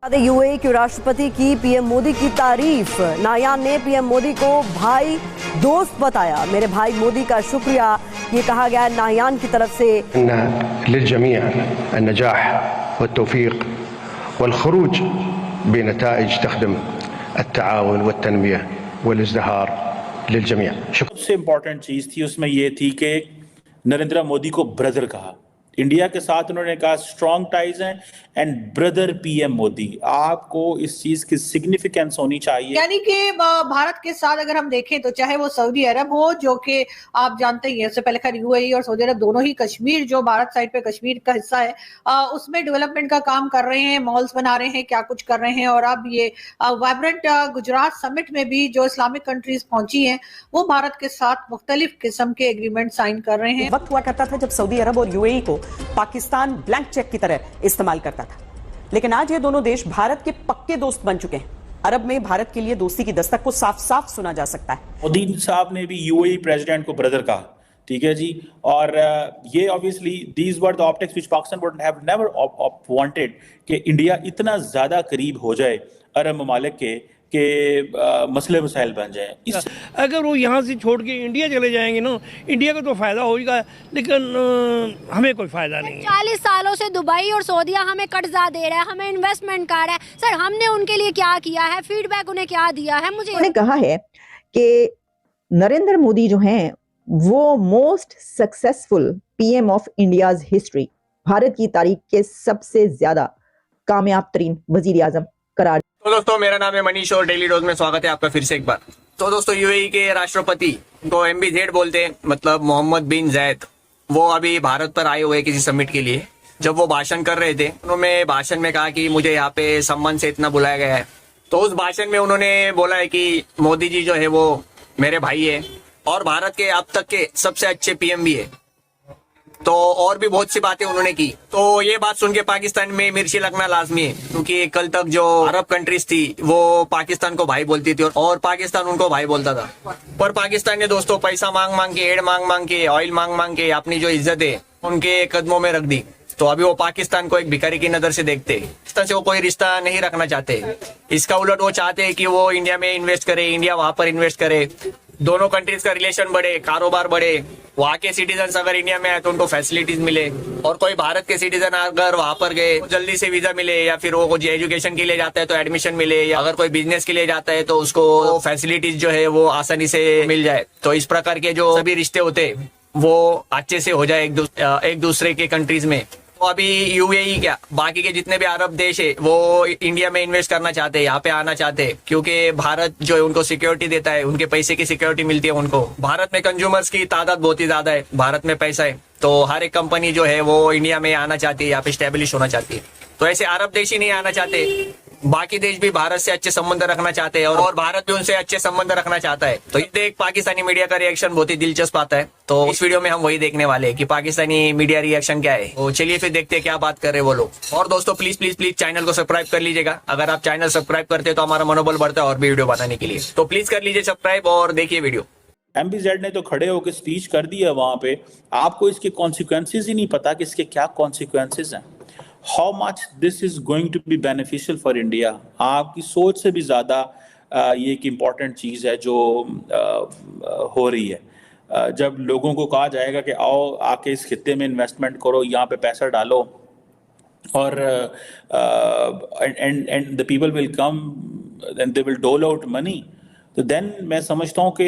UAE के राष्ट्रपति की पीएम मोदी की तारीफ। नायान ने पीएम मोदी को भाई दोस्त बताया। मेरे भाई मोदी का शुक्रिया, ये कहा गया नायान की तरफ से। लिलजमीअ अन्नजाह वत्तौफीक वल्खुरूज बिनताइज तख्दम अत्ताआवन वत्तनमिया वलिज़्दिहार लिलजमीअ। सबसे इम्पोर्टेंट चीज थी उसमें ये थी कि नरेंद्र मोदी को ब्रदर कहा। इंडिया के साथ उन्होंने कहा स्ट्रॉन्ग टाइज हैं एंड ब्रदर पीएम मोदी। आपको इस चीज की सिग्निफिकेंस होनी चाहिए। यानी कि भारत के साथ अगर हम देखें तो चाहे वो सऊदी अरब हो, जो कि आप जानते ही हैं, इससे पहले खैर यूएई और सऊदी अरब दोनों ही कश्मीर, जो भारत साइड पे कश्मीर का हिस्सा है, उसमें डेवलपमेंट का काम कर रहे हैं, मॉल्स बना रहे हैं, क्या कुछ कर रहे हैं। और अब ये वाइब्रेंट गुजरात समिट में भी जो इस्लामिक कंट्रीज पहुंची हैं, वो भारत के साथ मुख्तलिफ किस्म के एग्रीमेंट साइन कर रहे हैं। वक्त हुआ करता था जब सऊदी अरब और यूएई को पाकिस्तान ब्लैंक चेक की तरह इस्तेमाल करता था, लेकिन आज ये दोनों देश भारत के पक्के दोस्त बन चुके हैं। अरब में भारत के लिए दोस्ती की दस्तक को साफ साफ सुना जा सकता है। मोदी साहब ने भी यूएई प्रेसिडेंट को ब्रदर कहा, ठीक है जी। और ये obviously these were the optics which Pakistan would have never wanted कि इंडिया इतना ज्यादा करीब हो जाए अरब ममालिक के मसले मसाइल बन जाए। अगर वो यहाँ से छोड़ के इंडिया चले जाएंगे ना, इंडिया का तो फायदा होगा, लेकिन हमें कोई फायदा नहीं है। 40 सालों से दुबई और सऊदीया हमें कर्जा दे रहा है, हमें इन्वेस्टमेंट कर रहा है। सर, हमने उनके लिए क्या किया है? फीडबैक उन्हें क्या दिया है? मुझे उन्होंने कहा है कि नरेंद्र मोदी जो हैं वो most successful PM of India's history, Bharat की तारीख के सबसे ज्यादा कामयाब तरीन वजीर आजम करार। तो दोस्तों, मेरा नाम है मनीष और डेली डोज में स्वागत है आपका फिर से एक बार। तो दोस्तों, यूएई के राष्ट्रपति को MBZ बोलते हैं, मतलब मोहम्मद बिन जायद, वो अभी भारत पर आए हुए किसी समिट के लिए। जब वो भाषण कर रहे थे, उन्होंने भाषण में कहा कि मुझे यहाँ पे सम्मान से इतना बुलाया गया है। तो उस भाषण में उन्होंने बोला है कि मोदी जी जो है वो मेरे भाई है और भारत के अब तक के सबसे अच्छे PM भी है। तो और भी बहुत सी बातें उन्होंने की। तो ये बात सुन के पाकिस्तान में मिर्ची लगना लाजमी है, क्योंकि कल तक जो अरब कंट्रीज थी वो पाकिस्तान को भाई बोलती थी और पाकिस्तान उनको भाई बोलता था। पर पाकिस्तान ने दोस्तों पैसा मांग मांग के, एड मांग मांग के, ऑयल मांग मांग के अपनी जो इज्जत है उनके कदमों में रख दी। तो अभी वो पाकिस्तान को एक भिखारी की नजर से देखते, इस तरह से वो कोई रिश्ता नहीं रखना चाहते। इसका उलट वो चाहते हैं कि वो इंडिया में इन्वेस्ट करे, इंडिया वहां पर इन्वेस्ट करे, दोनों कंट्रीज का रिलेशन बढ़े, कारोबार बढ़े, वहाँ के सिटीजन अगर इंडिया में आए तो उनको फैसिलिटीज मिले, और कोई भारत के सिटीजन अगर वहां पर गए तो जल्दी से वीजा मिले, या फिर वो कुछ एजुकेशन के लिए जाता है तो एडमिशन मिले, या अगर कोई बिजनेस के लिए जाता है तो उसको फैसिलिटीज जो है वो आसानी से मिल जाए। तो इस प्रकार के जो सभी रिश्ते होते हैं वो अच्छे से हो जाए एक दूसरे के कंट्रीज में। तो अभी यूएई क्या, बाकी के जितने भी अरब देश है वो इंडिया में इन्वेस्ट करना चाहते हैं, यहाँ पे आना चाहते हैं, क्योंकि भारत जो है उनको सिक्योरिटी देता है, उनके पैसे की सिक्योरिटी मिलती है उनको। भारत में कंज्यूमर्स की तादाद बहुत ही ज्यादा है, भारत में पैसा है, तो हर एक कंपनी जो है वो इंडिया में आना चाहती है, यहाँ पे स्टेब्लिश होना चाहती है। तो ऐसे अरब देश ही नहीं आना चाहते, बाकी देश भी भारत से अच्छे संबंध रखना चाहते हैं और भारत भी उनसे अच्छे संबंध रखना चाहता है। तो ये एक पाकिस्तानी मीडिया का रिएक्शन बहुत ही दिलचस्प आता है। तो इस वीडियो में हम वही देखने वाले हैं कि पाकिस्तानी मीडिया रिएक्शन क्या है। तो चलिए फिर देखते हैं क्या बात कर रहे हैं वो लोग। और दोस्तों, प्लीज प्लीज प्लीज चैनल को सब्सक्राइब कर लीजिएगा। अगर आप चैनल सब्सक्राइब करते हैं तो हमारा मनोबल बढ़ता है और भी वीडियो बनाने के लिए। तो प्लीज कर लीजिए सब्सक्राइब और देखिए वीडियो। MBZ ने तो खड़े होकर स्पीच कर दी है वहां पे, आपको इसके कॉन्सिक्वेंसेज ही नहीं पता कि इसके क्या कॉन्सिक्वेंसेज हैं, how much this is going to be beneficial for India. आपकी सोच से भी ज़्यादा ये एक इम्पॉर्टेंट चीज़ है जो हो रही है। जब लोगों को कहा जाएगा कि आओ आके इस खित्ते में इन्वेस्टमेंट करो, यहाँ पे पैसा डालो, और and the people will come and they will dole out money, तो देन मैं समझता हूँ कि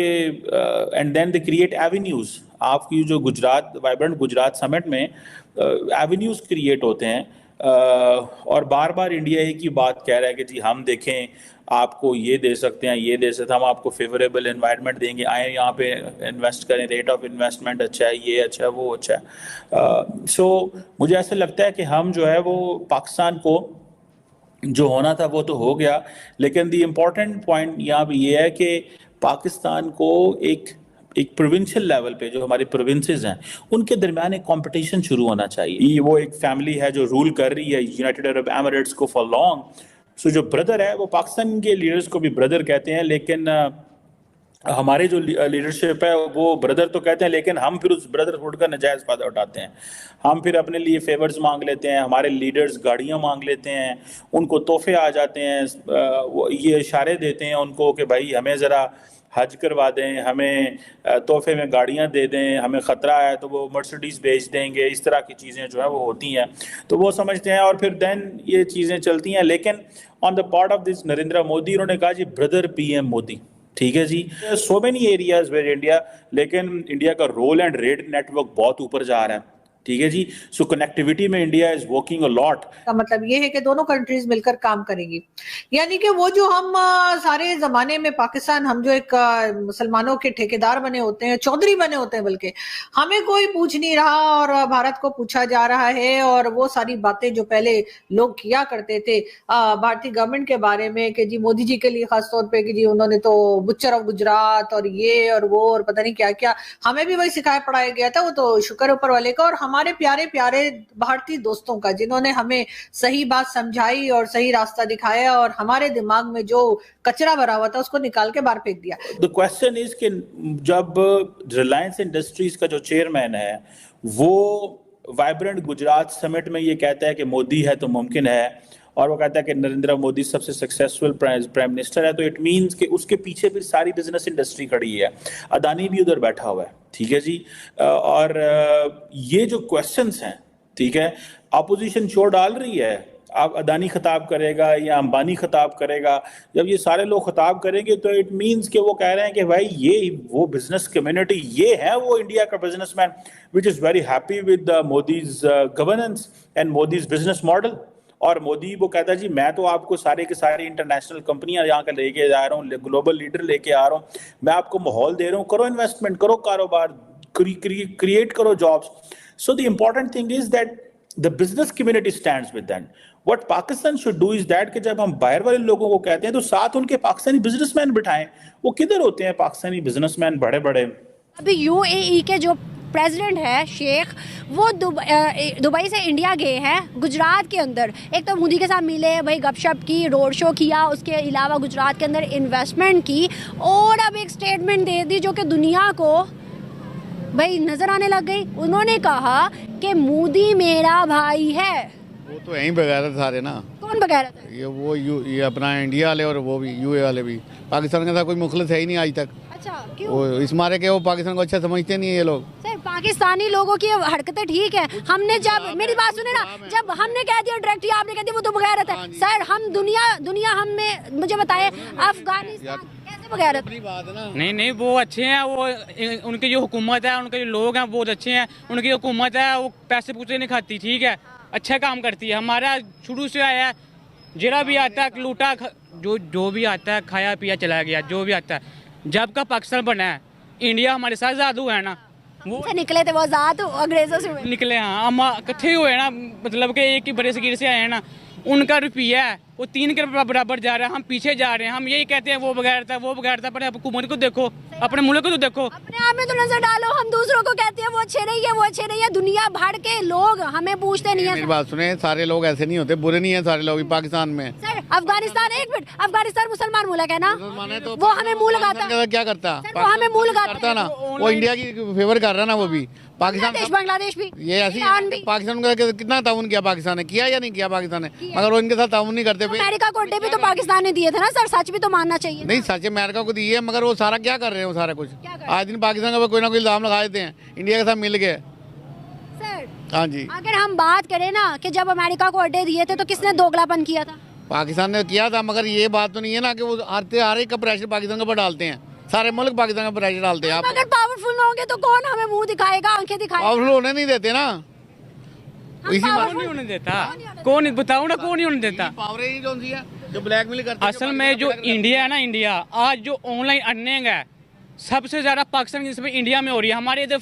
and then they create avenues. आपकी जो गुजरात वाइब्रेंट गुजरात समिट में एवेन्यूज़ क्रिएट होते हैं, और बार बार इंडिया एक ही बात कह रहा है कि जी हम देखें आपको ये दे सकते हैं, ये दे सकते हैं, हम आपको फेवरेबल एनवायरनमेंट देंगे, आए यहाँ पे इन्वेस्ट करें, रेट ऑफ इन्वेस्टमेंट अच्छा है, ये अच्छा है, वो अच्छा है। सो मुझे ऐसा लगता है कि हम जो है वो पाकिस्तान को जो होना था वो तो हो गया, लेकिन दी इम्पोर्टेंट पॉइंट यहाँ पे ये है कि पाकिस्तान को एक प्रोविंशियल लेवल पे जो हमारे प्रोविंसेस हैं उनके दरमियान एक कंपटीशन शुरू होना चाहिए। ये वो एक फैमिली है जो रूल कर रही है यूनाइटेड अरब एमिरेट्स को फॉर लॉन्ग। सो जो ब्रदर है वो पाकिस्तान के लीडर्स को भी ब्रदर कहते हैं, लेकिन हमारे जो लीडरशिप है वो ब्रदर तो कहते हैं, लेकिन हम फिर उस ब्रदरहुड का नजायज फायदा उठाते हैं। हम फिर अपने लिए फेवर्स मांग लेते हैं, हमारे लीडर्स गाड़ियां मांग लेते हैं, उनको तोहफे आ जाते हैं, ये इशारे देते हैं उनको कि भाई हमें ज़रा हज करवा दें, हमें तोहफे में गाड़ियां दे दें, हमें ख़तरा है तो वो मर्सिडीज़ बेच देंगे। इस तरह की चीज़ें जो है वो होती हैं, तो वो समझते हैं और फिर देन ये चीज़ें चलती हैं। लेकिन on the part of this Narendra Modi, उन्होंने कहा जी ब्रदर पीएम मोदी, ठीक है जी। So many areas where India, लेकिन इंडिया का रोल एंड रेट नेटवर्क बहुत ऊपर जा रहा है, ठीक है जी। सो कनेक्टिविटी में India is working a lot. का मतलब ये है कि दोनों कंट्रीज मिलकर काम करेंगी, यानी कि वो जो हम सारे जमाने में पाकिस्तान, हम जो एक मुसलमानों के ठेकेदार बने होते हैं, चौधरी बने होते हैं, बल्कि हमें कोई पूछ नहीं रहा और भारत को पूछा जा रहा है। और वो सारी बातें जो पहले लोग किया करते थे भारतीय गवर्नमेंट के बारे में कि जी मोदी जी के लिए खास तौर पे कि जी उन्होंने तो बुच्चर ऑफ गुजरात और ये और वो और पता नहीं क्या क्या, हमें भी वही सिखाया पढ़ाया गया था। वो तो शुक्र ऊपर वाले का और हमारे प्यारे प्यारे भारतीय दोस्तों का, जिन्होंने हमें सही बात समझाई और सही रास्ता दिखाया और हमारे दिमाग में जो कचरा भरा हुआ था उसको निकाल के बाहर फेंक दिया। द क्वेश्चन इज कि जब रिलायंस इंडस्ट्रीज का जो चेयरमैन है वो वाइब्रेंट गुजरात समिट में ये कहता है कि मोदी है तो मुमकिन है, और वो कहता है कि नरेंद्र मोदी सबसे सक्सेसफुल प्राइम मिनिस्टर है, तो इट मींस कि उसके पीछे फिर सारी बिजनेस इंडस्ट्री खड़ी है, अदानी भी उधर बैठा हुआ है, ठीक है जी। और ये जो क्वेश्चंस हैं, ठीक है, अपोजिशन शोर डाल रही है, अब अदानी खिताब करेगा या अंबानी खिताब करेगा, जब ये सारे लोग खिताब करेंगे तो इट मींस कि वो कह रहे हैं कि भाई ये वो बिजनेस कम्युनिटी, ये है वो इंडिया का businessman which is very happy with Modi's governance and Modi's business model. और मोदी वो कहता है जी मैं तो आपको सारे के सारे इंटरनेशनल कंपनियां यहाँ का लेके जा रहा हूँ, ग्लोबल लीडर लेके आ रहा हूँ, मैं आपको माहौल दे रहा हूँ, करो इन्वेस्टमेंट, करो कारोबार, क्रिएट करो jobs. So the important thing is that the business community stands with that. What Pakistan should do is that कि जब हम बाहर वाले लोगों को कहते हैं तो साथ उनके पाकिस्तानी बिजनेसमैन बिठाएं। वो किधर होते हैं पाकिस्तानी बिजनेसमैन बड़े बड़े? अभी यूएई के जो प्रेसिडेंट है शेख, वो दुबई से इंडिया गए हैं, गुजरात के अंदर एक तो मोदी के साथ मिले, भाई गपशप की, रोड शो किया, उसके अलावा गुजरात के अंदर इन्वेस्टमेंट की, और अब एक स्टेटमेंट दे दी जो कि दुनिया को भाई नजर आने लग गई। उन्होंने कहा कि मोदी मेरा भाई है। वो तो यहीं बगैरत सारे ना। कौन बगैरत है? ये अपना इंडिया वाले और वो भी यूए वाले भी, पाकिस्तान के साथ कोई मुखलिस है ही नहीं आज तक। अच्छा, क्यों? वो इस मारे के वो पाकिस्तान को अच्छा समझते नहीं है ये लोग। सर पाकिस्तानी लोगों की हरकतें ठीक है, हमने जब मेरी बात सुने ना, जब हमने कह दिया डायरेक्ट, आपने कह दिया वो तो बगैरत है। सर हम दुनिया हमें मुझे बताए अफगानिस्तान कैसे बगैरत? नहीं वो अच्छे हैं, वो उनकी जो हुकूमत है, उनके जो लोग हैं बहुत अच्छे हैं, उनकी हुकूमत है वो पैसे पूसे नहीं खाती, ठीक है, अच्छा काम करती है। हमारा शुरू से आया है, जरा भी आता है लूटा, जो भी आता है खाया पिया चला गया, जो भी आता है। जब का पाकिस्तान बना है, इंडिया हमारे साथ आज़ाद हुआ है ना, वो निकले थे वो आज़ाद अंग्रेजों से निकले। हाँ हम इकट्ठे हुए ना, मतलब कि एक ही बड़े सगीर से आए हैं ना। उनका रुपया है वो 3 के बराबर जा रहा है, हम पीछे जा रहे हैं। हम यही कहते हैं वो बगैर था, पर हुकूमत को देखो, अपने मुल्क को तो देखो, अपने आप में तो नजर डालो। हम दूसरों को कहते हैं वो अच्छे नहीं है, दुनिया भर के लोग हमें पूछते नहीं है। मेरी बात सुने, सारे लोग ऐसे नहीं होते, बुरे नहीं है सारे लोग पाकिस्तान में। सर अफगानिस्तान, एक मिनट, अफगानिस्तान मुसलमान मुल्क है ना, तो वो हमें मुंह लगाता है। क्या करता? वो हमें मुंह लगाता ना, वो इंडिया की फेवर कर रहा है ना, वो भी पाकिस्तान, बांग्लादेश भी ये ऐसी पाकिस्तान का कितना ताउन किया पाकिस्तान ने, किया या नहीं किया पाकिस्तान ने, मगर वो इनके साथ ताउन नहीं करते। अमेरिका को अड्डे भी तो पाकिस्तान ने दिए थे ना सर, सच भी तो मानना चाहिए। नहीं सच अमेरिका को दिए, मगर वो सारा क्या कर रहे हैं, वो सारा कुछ आज दिन पाकिस्तान का कोई ना कोई इल्जाम लगा देते हैं, इंडिया के साथ मिल गए। सर हाँ जी, अगर हम बात करें ना कि जब अमेरिका को अड्डे दिए थे तो किसने दोगलापन किया था? पाकिस्तान ने किया था, मगर ये बात तो नहीं है ना कि वो हर एक का प्रेशर पाकिस्तान के ऊपर डालते हैं, सारे मुल्क पाकिस्तान का प्रेशर डालते हैं। अगर पावरफुल होंगे तो कौन हमें मुंह दिखाएगा, आंखें दिखाएगा? पावरफुल होने नहीं देते ना, इसी नहीं होने देता। कौन बताओ ना, कौन नहीं होने देता? पावर ही जो सी है, जो ब्लैकमेल करते हैं। असल में जो इंडिया है ना, इंडिया आज जो ऑनलाइन अर्निंग है सबसे ज्यादा पाकिस्तान की इंडिया में हो रही है। हमारे इधर